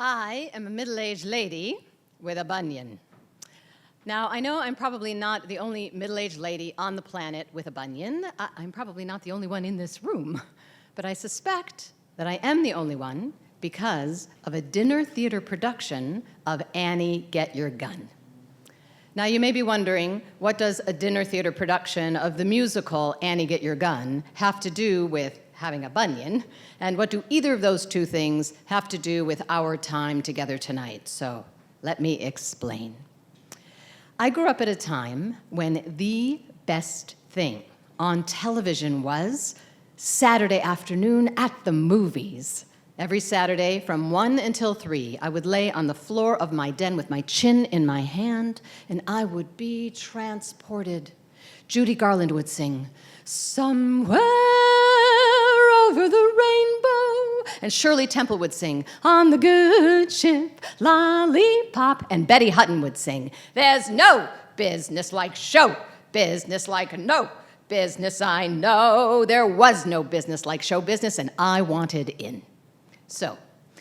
I am a middle-aged lady with a bunion. Now, I know I'm probably not the only middle-aged lady on the planet with a bunion. I'm probably not the only one in this room. But I suspect that I am the only one because of a dinner theater production of Annie, Get Your Gun. Now, you may be wondering, what does a dinner theater production of the musical Annie, Get Your Gun have to do with having a bunion? And what do either of those two things have to do with our time together tonight? So let me explain. I grew up at a time when the best thing on television was Saturday afternoon at the movies. Every Saturday from 1 until 3, I would lay on the floor of my den with my chin in my hand, and I would be transported. Judy Garland would sing, "Somewhere over the rainbow," and Shirley Temple would sing, "On the Good Ship, Lollipop," and Betty Hutton would sing, "There's no business like show business like no business I know." There was no business like show business, and I wanted in. So,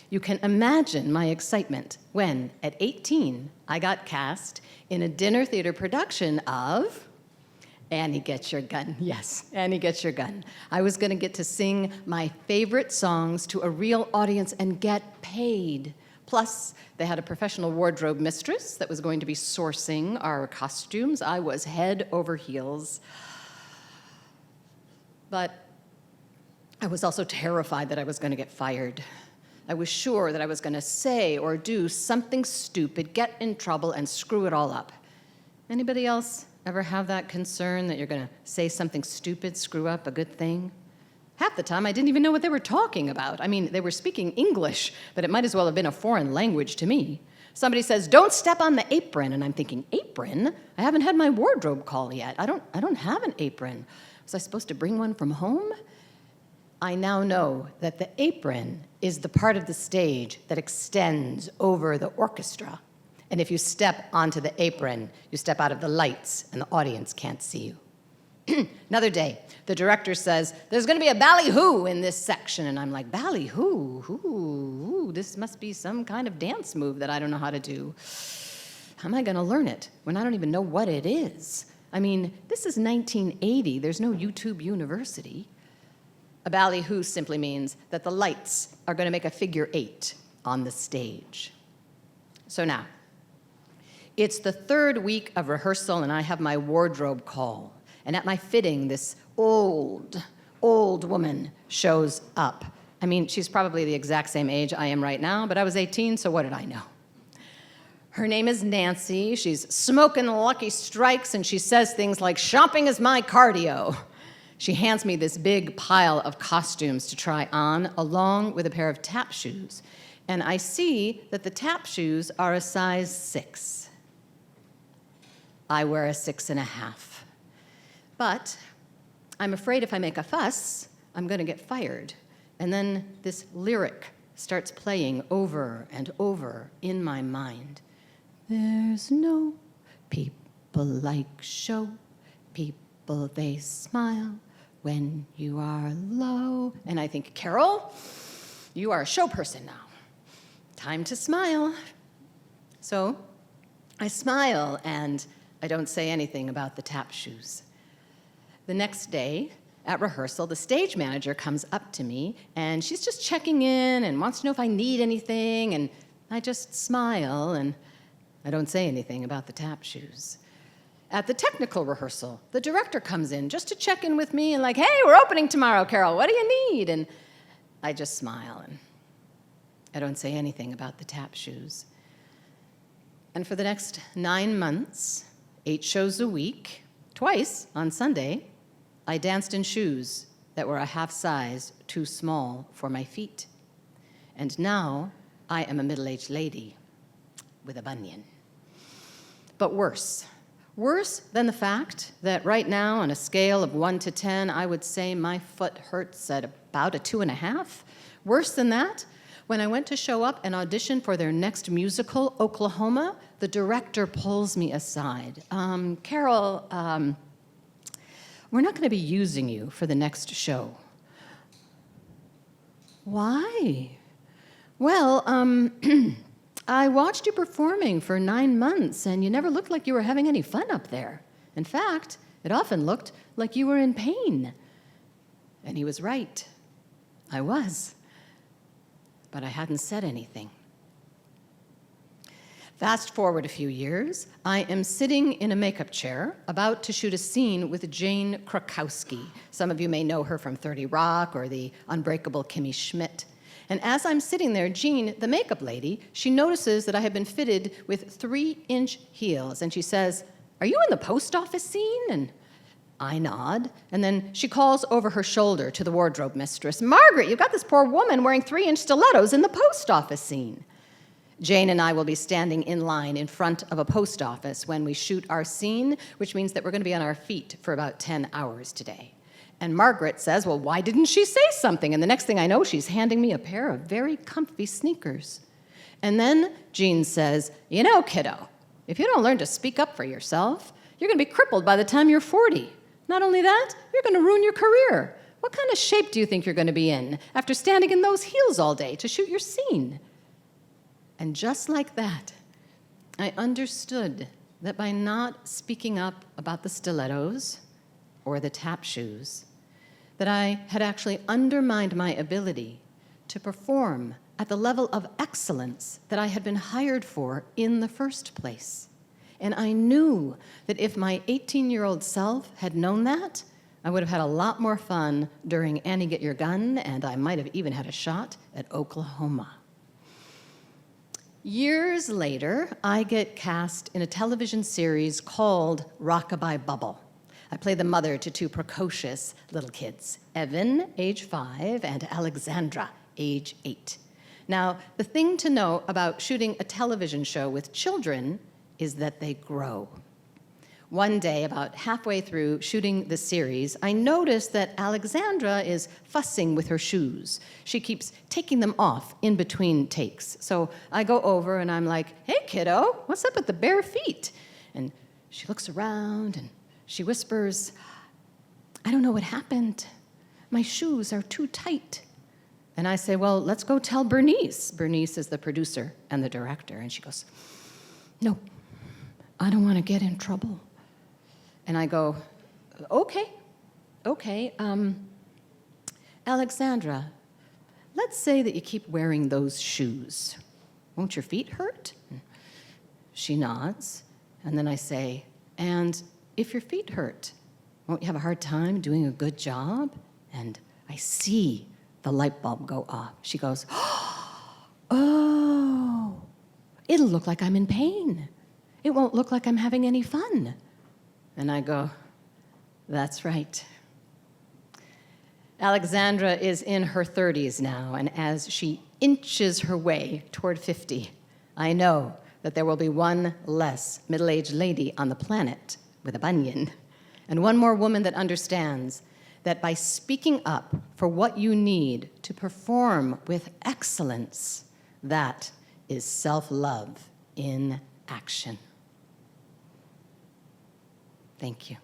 you can imagine my excitement when, at 18, I got cast in a dinner theater production of Annie, Get Your Gun. Yes, Annie, Get Your Gun. I was going to get to sing my favorite songs to a real audience and get paid. Plus, they had a professional wardrobe mistress that was going to be sourcing our costumes. I was head over heels. But I was also terrified that I was going to get fired. I was sure that I was going to say or do something stupid, get in trouble, and screw it all up. Anybody else ever have that concern that you're going to say something stupid, screw up a good thing? Half the time, I didn't even know what they were talking about. I mean, they were speaking English, but it might as well have been a foreign language to me. Somebody says, "Don't step on the apron," and I'm thinking, apron? I haven't had my wardrobe call yet. I don't have an apron. Was I supposed to bring one from home? I now know that the apron is the part of the stage that extends over the orchestra. And if you step onto the apron, you step out of the lights and the audience can't see you. Another day, the director says, "There's going to be a ballyhoo in this section." And I'm like, ballyhoo? Ooh, this must be some kind of dance move that I don't know how to do. How am I going to learn it when I don't even know what it is? I mean, this is 1980. There's no YouTube University. A ballyhoo simply means that the lights are going to make a figure 8 on the stage. So now, it's the third week of rehearsal, and I have my wardrobe call. And at my fitting, this old woman shows up. I mean, she's probably the exact same age I am right now, but I was 18, so what did I know? Her name is Nancy. She's smoking Lucky Strikes, and she says things like, "Shopping is my cardio." She hands me this big pile of costumes to try on, along with a pair of tap shoes. And I see that the tap shoes are a size 6. I wear a 6.5. But I'm afraid if I make a fuss, I'm going to get fired. And then this lyric starts playing over and over in my mind. There's no people like show people, they smile when you are low. And I think, Carol, you are a show person now. Time to smile. So I smile, and I don't say anything about the tap shoes. The next day, at rehearsal, the stage manager comes up to me, and she's just checking in and wants to know if I need anything, and I just smile, and I don't say anything about the tap shoes. At the technical rehearsal, the director comes in just to check in with me and like, "Hey, we're opening tomorrow, Carol. What do you need?" And I just smile, and I don't say anything about the tap shoes. And for the next 9 months, 8 shows a week, twice on Sunday, I danced in shoes that were a half size too small for my feet. And now I am a middle-aged lady with a bunion. But worse than the fact that right now, on a scale of 1 to 10, I would say my foot hurts at about a 2.5. Worse than that, when I went to show up and audition for their next musical, Oklahoma, the director pulls me aside. "Carol, we're not going to be using you for the next show." "Why?" Well, I watched you performing for 9 months, and you never looked like you were having any fun up there. In fact, it often looked like you were in pain. And he was right. I was. But I hadn't said anything. Fast forward a few years, I am sitting in a makeup chair about to shoot a scene with Jane Krakowski. Some of you may know her from 30 Rock or the Unbreakable Kimmy Schmidt. And as I'm sitting there, Jean, the makeup lady, she notices that I have been fitted with 3-inch heels. And she says, "Are you in the post office scene?" And I nod. And then she calls over her shoulder to the wardrobe mistress, "Margaret, you've got this poor woman wearing 3-inch stilettos in the post office scene." Jane and I will be standing in line in front of a post office when we shoot our scene, which means that we're going to be on our feet for about 10 hours today. And Margaret says, "Well, why didn't she say something?" And the next thing I know, she's handing me a pair of very comfy sneakers. And then Jean says, "You know, kiddo, if you don't learn to speak up for yourself, you're going to be crippled by the time you're 40. Not only that, you're going to ruin your career. What kind of shape do you think you're going to be in after standing in those heels all day to shoot your scene?" And just like that, I understood that by not speaking up about the stilettos or the tap shoes, that I had actually undermined my ability to perform at the level of excellence that I had been hired for in the first place. And I knew that if my 18-year-old self had known that, I would have had a lot more fun during Annie Get Your Gun, and I might have even had a shot at Oklahoma. Years later, I get cast in a television series called Rockabye Bubble. I play the mother to 2 precocious little kids, Evan, age 5, and Alexandra, age 8. Now, the thing to know about shooting a television show with children is that they grow. One day, about halfway through shooting the series, I noticed that Alexandra is fussing with her shoes. She keeps taking them off in between takes. So I go over and I'm like, "Hey, kiddo, what's up with the bare feet?" And she looks around and she whispers, "I don't know what happened. My shoes are too tight." And I say, "Well, let's go tell Bernice." Bernice is the producer and the director. And she goes, "No, I don't want to get in trouble." And I go, okay, Alexandra, let's say that you keep wearing those shoes. Won't your feet hurt?" She nods, and then I say, "And if your feet hurt, won't you have a hard time doing a good job?" And I see the light bulb go off. She goes, "Oh, it'll look like I'm in pain. It won't look like I'm having any fun." And I go, "That's right." Alexandra is in her 30s now, and as she inches her way toward 50, I know that there will be one less middle-aged lady on the planet with a bunion, and one more woman that understands that by speaking up for what you need to perform with excellence, that is self-love in action. Thank you.